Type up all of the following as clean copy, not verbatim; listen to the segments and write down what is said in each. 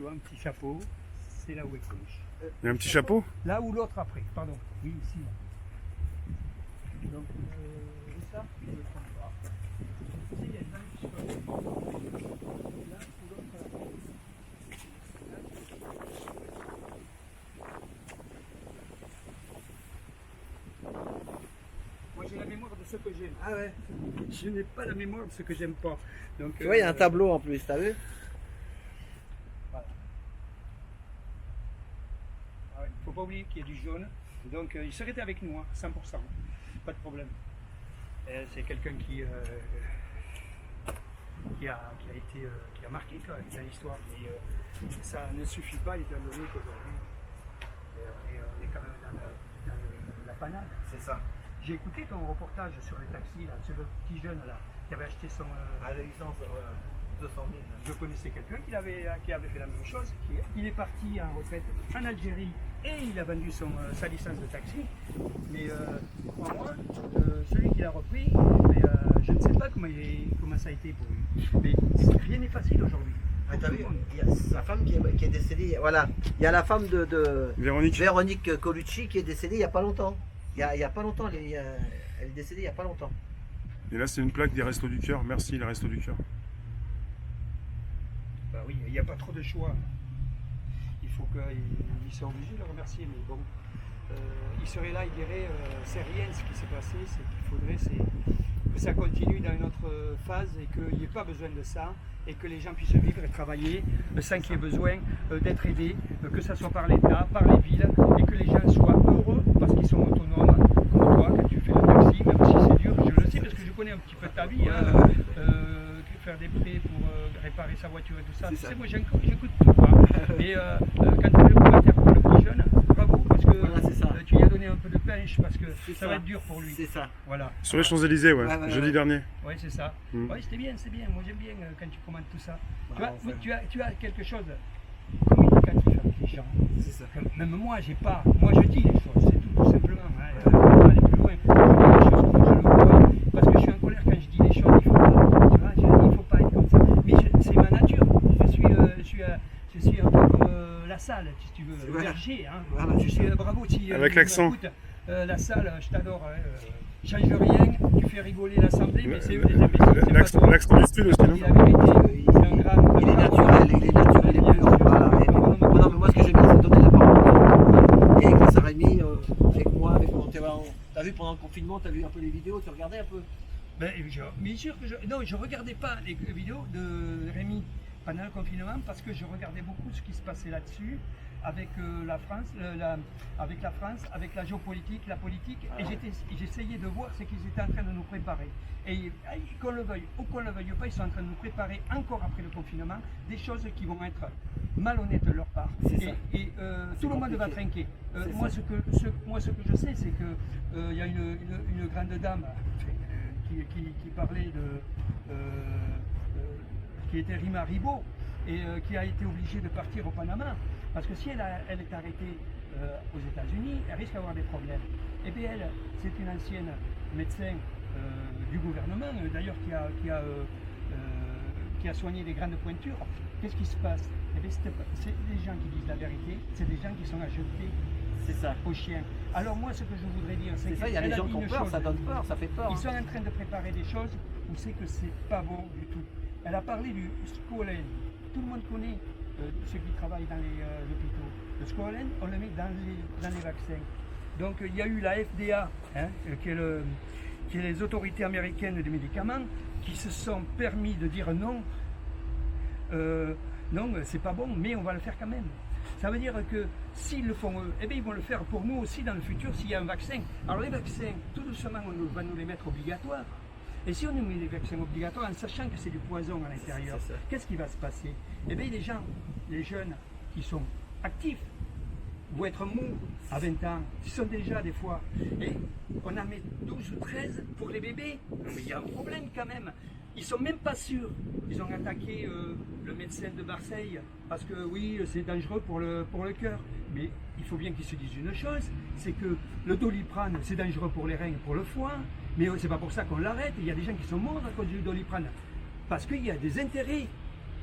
tu vois, un petit chapeau, c'est là où est Coluche. Il y a un petit chapeau? Là ou l'autre après, pardon. Oui, ici. Là. Donc, ça, je ne me trompe pas. Tu sais, il y a une manche sur là ou l'autre. Moi, j'ai la mémoire de ce que j'aime. Ah ouais. Je n'ai pas la mémoire de ce que j'aime pas. Donc, Tu vois, il y a un tableau en plus, t'as vu? Voilà. Il ne faut pas oublier qu'il y a du jaune. Donc il serait avec nous, hein, 100%. Pas de problème. C'est quelqu'un qui a marqué quand même dans l'histoire. Et ça ne suffit pas étant donné qu'aujourd'hui, on est quand même dans la panade. C'est ça. J'ai écouté ton reportage sur les taxis, là, sur le petit jeune là, qui avait acheté son. À la licence 200 000. Je connaissais quelqu'un qui avait fait la même chose. Il est parti en retraite en Algérie et il a vendu sa licence de taxi. Mais crois-moi, celui qui l'a repris, mais, je ne sais pas comment ça a été pour lui. Mais rien n'est facile aujourd'hui. Ah, t'as vu, il y a sa femme qui est décédée. Voilà, il y a la femme de Véronique Colucci qui est décédée il n'y a pas longtemps. Il y a pas longtemps, elle est décédée il n'y a pas longtemps. Et là, c'est une plaque des Restos du Cœur. Merci, les Restos du Cœur. Bah oui, il n'y a pas trop de choix. Il faut qu'ils soient obligés de le remercier, mais bon. Il serait là, il dirait, c'est rien ce qui s'est passé, c'est qu'il faudrait que ça continue dans une autre phase et qu'il n'y ait pas besoin de ça et que les gens puissent vivre et travailler sans qu'il y ait besoin d'être aidés, que ce soit par l'État, par les villes et que les gens soient heureux parce qu'ils sont autonomes, comme toi, quand tu fais le taxi, même si c'est dur, je le sais parce que je connais un petit peu ta vie, hein, faire des prêts pour réparer sa voiture et tout ça. Tu sais, moi j'écoute tout. Hein. Et quand tu fais le commentaire pour le petit jeune, bravo, parce que voilà, tu lui as donné un peu de pêche parce que ça va être dur pour lui. C'est ça. Voilà. Sur les Champs-Élysées, ouais, jeudi dernier. Oui, c'est ça. Oui, c'était bien, c'est bien. Moi j'aime bien quand tu commentes tout ça. Bah, tu as quelque chose communicatif avec les gens. C'est ça. Même moi, j'ai pas. Moi je dis les choses, c'est tout simplement. Hein. Faut pas aller plus loin. Je dis les choses comme je le vois. Parce que je suis en colère quand je dis les choses, il faut pas. Tu vois, il faut pas être comme ça. Mais c'est ma nature. Je suis un peu comme la salle, si tu veux, le berger. Hein. Voilà, je suis bravo si avec l'accent. La salle, je t'adore. Hein. Change rien, tu fais rigoler l'assemblée, mais c'est eux les imbéciles. L'accent du style aussi, non? Il est naturel, il est pur. Voilà. Non, mais moi ce que j'aime bien, c'est donner la parole. Et grâce à Rémi, avec moi, avec mon terrain. T'as vu pendant le confinement, t'as vu un peu les vidéos, tu regardais un peu? Bien sûr que je regardais pas les vidéos de Rémi pendant le confinement parce que je regardais beaucoup ce qui se passait là-dessus avec la France, avec la géopolitique, la politique, et j'essayais de voir ce qu'ils étaient en train de nous préparer. Et qu'on le veuille ou qu'on ne le veuille pas, ils sont en train de nous préparer encore après le confinement des choses qui vont être malhonnêtes de leur part. Et tout le monde va trinquer. Moi, ce que je sais, c'est qu'il y a une grande dame qui parlait qui était Rima Ribot et qui a été obligée de partir au Panama parce que si elle est arrêtée aux États-Unis, elle risque d'avoir des problèmes. Et bien elle, c'est une ancienne médecin du gouvernement, d'ailleurs qui a soigné des grandes pointures. Qu'est-ce qui se passe? Eh bien, c'est des gens qui disent la vérité, c'est des gens qui sont à jeter aux chiens. Alors moi, ce que je voudrais dire, c'est ça, il y a des gens qui ont peur, ça donne peur, ça fait peur. Ils sont en train de préparer des choses où c'est que c'est pas bon du tout. Elle a parlé du squalène. Tout le monde connaît ceux qui travaillent dans les hôpitaux. Le squalène, on le met dans les vaccins. Donc il y a eu la FDA, hein, qui est les autorités américaines des médicaments, qui se sont permis de dire non, non, c'est pas bon, mais on va le faire quand même. Ça veut dire que s'ils le font eux, eh bien, ils vont le faire pour nous aussi dans le futur s'il y a un vaccin. Alors les vaccins, tout doucement, on va nous les mettre obligatoires. Et si on nous met des vaccins obligatoires en sachant que c'est du poison à l'intérieur, qu'est-ce qui va se passer? Eh bien les gens, les jeunes qui sont actifs, vont être mous à 20 ans, ils sont déjà des fois. Et on en met 12 ou 13 pour les bébés. Mais il y a un problème quand même. Ils sont même pas sûrs. Ils ont attaqué le médecin de Marseille parce que oui, c'est dangereux pour le cœur. Mais il faut bien qu'ils se disent une chose, c'est que le Doliprane, c'est dangereux pour les reins et pour le foie. Mais c'est pas pour ça qu'on l'arrête. Il y a des gens qui sont morts à cause du Doliprane. Parce qu'il y a des intérêts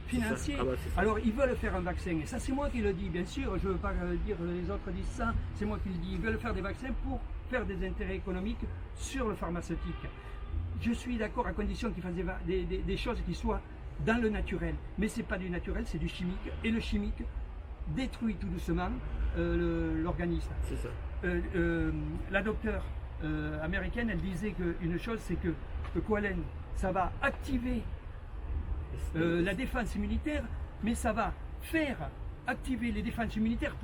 financier. Ah bah, c'est ça. Alors ils veulent faire un vaccin, et ça c'est moi qui le dis, bien sûr, je ne veux pas dire les autres disent ça, c'est moi qui le dis, ils veulent faire des vaccins pour faire des intérêts économiques sur le pharmaceutique. Je suis d'accord à condition qu'ils fassent des choses qui soient dans le naturel, mais ce n'est pas du naturel, c'est du chimique, et le chimique détruit tout doucement l'organisme. C'est ça. La docteure américaine, elle disait qu'une chose, c'est que le Qualen, ça va activer la défense immunitaire, mais ça va faire activer les défenses immunitaires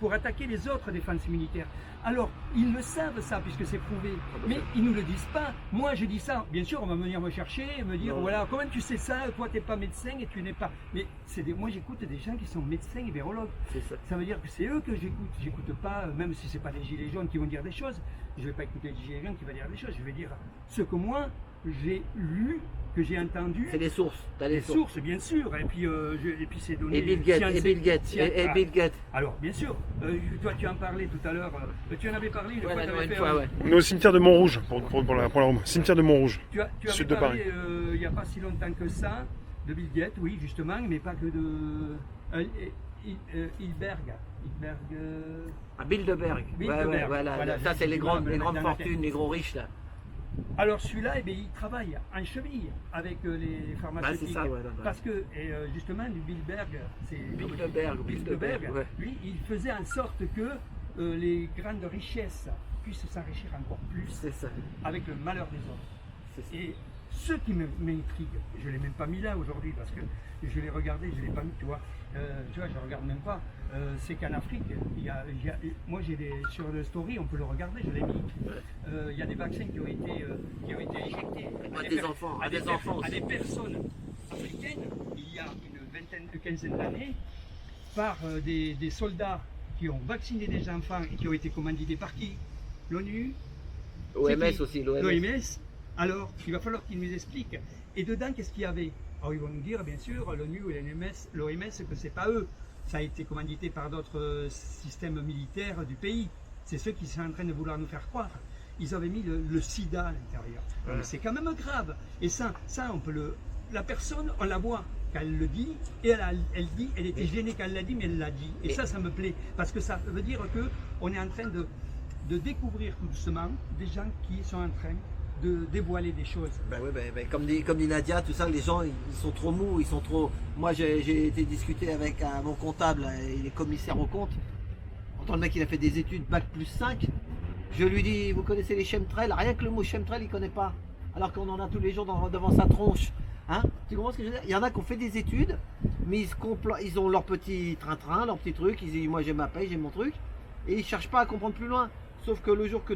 pour attaquer les autres défenses immunitaires. Alors, ils le savent ça, puisque c'est prouvé, mais ils ne nous le disent pas. Moi, je dis ça, bien sûr, on va venir me chercher et me dire, voilà, comment tu sais ça, toi, tu n'es pas médecin et tu n'es pas... Mais moi, j'écoute des gens qui sont médecins et virologues. C'est ça. Ça veut dire que c'est eux que j'écoute. J'écoute pas, même si c'est pas des gilets jaunes qui vont dire des choses, je ne vais pas écouter les gilets jaunes qui vont dire des choses, je vais dire ce que moi, j'ai lu, que j'ai entendu. C'est les sources. T'as les sources. Bien sûr, et puis c'est donné. Et Bill Gates. Et Bill Gates. Alors, bien sûr, toi tu en parlais tout à l'heure, tu en avais parlé une fois, Une fois, ouais. On est au cimetière de Montrouge, pour la Rome. Cimetière de Montrouge, tu avais sud de parlé Paris. il n'y a pas si longtemps que ça, de Bill Gates, oui, justement, mais pas que de Hilberg. À Bilderberg. Bilderberg. Voilà. Ça, c'est les grandes fortunes, les gros riches, là. Alors celui-là, eh bien, il travaille en cheville avec les pharmaceutiques. c'est ça, ouais. Parce que, justement, du Bilderberg, Bilderberg, ouais. lui, il faisait en sorte que les grandes richesses puissent s'enrichir encore plus C'est ça. avec le malheur des autres. C'est ça. Et ce qui m'intrigue, je ne l'ai même pas mis là aujourd'hui parce que je l'ai regardé, je ne l'ai pas mis, tu vois, je ne regarde même pas. C'est qu'en Afrique, moi sur le story, on peut le regarder, je l'ai mis. Il y a des vaccins qui ont été injectés À des enfants à aussi. des personnes africaines il y a une quinzaine d'années par des soldats qui ont vacciné des enfants et qui ont été commandités par qui? L'ONU, OMS aussi, l'OMS. Alors, il va falloir qu'ils nous expliquent. Et dedans, qu'est-ce qu'il y avait? Alors, ils vont nous dire, bien sûr, l'ONU ou l'OMS, que ce n'est pas eux. Ça a été commandité par d'autres systèmes militaires du pays. C'est ceux qui sont en train de vouloir nous faire croire. Ils avaient mis le sida à l'intérieur. Ouais. C'est quand même grave. Et ça, on peut la personne, on la voit quand elle le dit, et elle dit, elle était gênée quand elle l'a dit, mais elle l'a dit. Et ça me plaît. Parce que ça veut dire qu'on est en train de découvrir tout doucement des gens qui sont en train de dévoiler des choses. Comme dit Nadia, tout ça, les gens ils sont trop mous, ils sont trop. Moi j'ai été discuter avec mon comptable, il est commissaire aux comptes. Pourtant le mec il a fait des études bac plus 5. Je lui dis, vous connaissez les chemtrails? Rien que le mot chemtrail il connaît pas. Alors qu'on en a tous les jours devant sa tronche. Hein? Tu comprends ce que je veux dire? Il y en a qui ont fait des études, mais ils ont leur petit train-train, leur petit truc, ils disent moi j'ai ma paye, j'ai mon truc, et ils cherchent pas à comprendre plus loin. Sauf que le jour que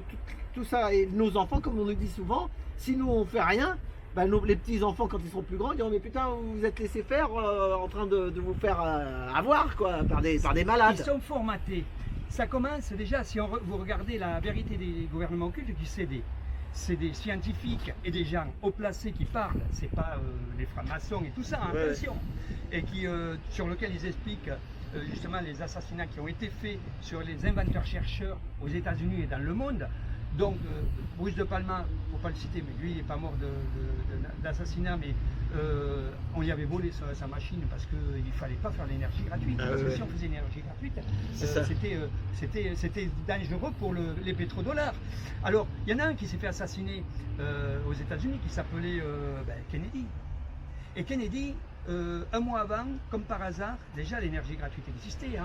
tout ça, et nos enfants, comme on nous dit souvent, si nous on fait rien, les petits enfants quand ils seront plus grands, ils diront mais putain vous vous êtes laissé faire en train de vous faire avoir quoi, par des malades. Ils sont formatés. Ça commence déjà, si vous regardez la vérité des gouvernements occultes, c'est des scientifiques et des gens haut placés qui parlent, c'est pas les francs-maçons et tout ça, attention, et sur lequel ils expliquent justement les assassinats qui ont été faits sur les inventeurs-chercheurs aux États-Unis et dans le monde. Donc, Bruce de Palma, il ne faut pas le citer, mais lui il n'est pas mort d'assassinat, mais on lui avait volé sa machine parce qu'il ne fallait pas faire l'énergie gratuite. Parce que si on faisait l'énergie gratuite, c'était dangereux pour les pétrodollars. Alors, il y en a un qui s'est fait assassiner aux États-Unis qui s'appelait Kennedy. Et Kennedy, un mois avant, comme par hasard, déjà l'énergie gratuite existait,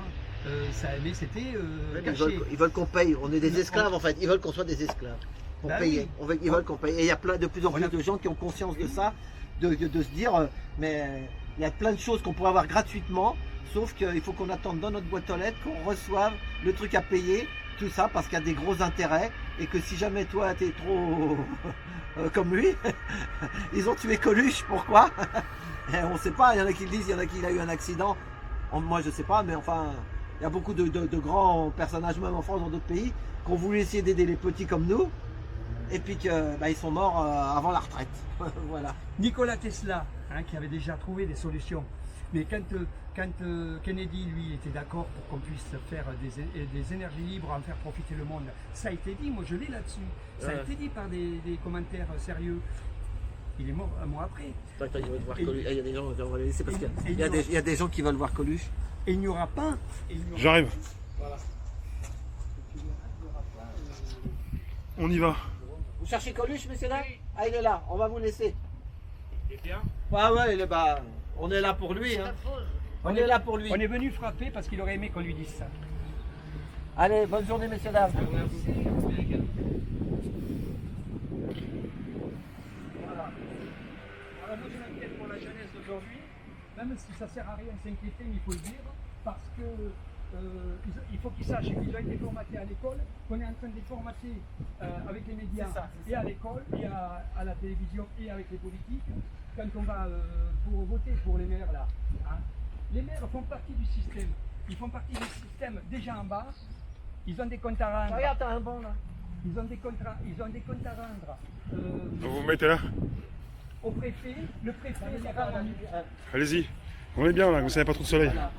mais c'était caché. Ils veulent qu'on paye, on est des esclaves en fait, ils veulent qu'on soit des esclaves pour payer. Oui. Ils veulent qu'on paye. Et il y a de plus en plus de gens qui ont conscience de ça, de se dire, mais il y a plein de choses qu'on pourrait avoir gratuitement, sauf qu'il faut qu'on attende dans notre boîte aux lettres, qu'on reçoive le truc à payer, tout ça parce qu'il y a des gros intérêts, et que si jamais toi t'es trop comme lui, ils ont tué Coluche, pourquoi? On ne sait pas, il y en a qui le disent, il y en a qui a eu un accident. Moi je sais pas, mais enfin, il y a beaucoup de grands personnages, même en France, dans d'autres pays, qui ont voulu essayer d'aider les petits comme nous, et puis qu'ils sont morts avant la retraite. Voilà. Nikola Tesla, qui avait déjà trouvé des solutions. Mais quand Kennedy, lui, était d'accord pour qu'on puisse faire des énergies libres, en faire profiter le monde, ça a été dit, moi je l'ai là-dessus, ça a été dit par des commentaires sérieux. Il est mort un mois après. Attends, il veut voir Et- Coluche. Ah, il y a des gens, on va les laisser parce et- qu'il et y a il des- il y a des gens qui veulent voir Coluche. Et il n'y aura pas. J'arrive. Voilà. On y va. Vous cherchez Coluche, messieurs dames? Ah, il est là, on va vous laisser. Il est bien. Ah ouais, il est, bah, on est là pour lui. Hein. On est là pour lui. On est venu frapper parce qu'il aurait aimé qu'on lui dise ça. Allez, bonne journée, messieurs dames. Voilà. Voilà, moi je m'inquiète pour la jeunesse d'aujourd'hui, même si ça ne sert à rien de s'inquiéter, mais il faut le dire, parce que il faut qu'ils sachent qu'ils ont été formatés à l'école, qu'on est en train de les formater avec les médias, et à l'école, et à la télévision, et avec les politiques, quand on va pour voter pour les maires là. Hein. Les maires font partie du système. Ils font partie du système déjà en bas. Ils ont des comptes à rendre. Regarde, t'as un bon là. Ils ont des comptes à rendre Vous vous mettez là. au préfet. Le préfet, il y a pas Allez-y. On est bien là, vous savez pas trop de soleil. Voilà.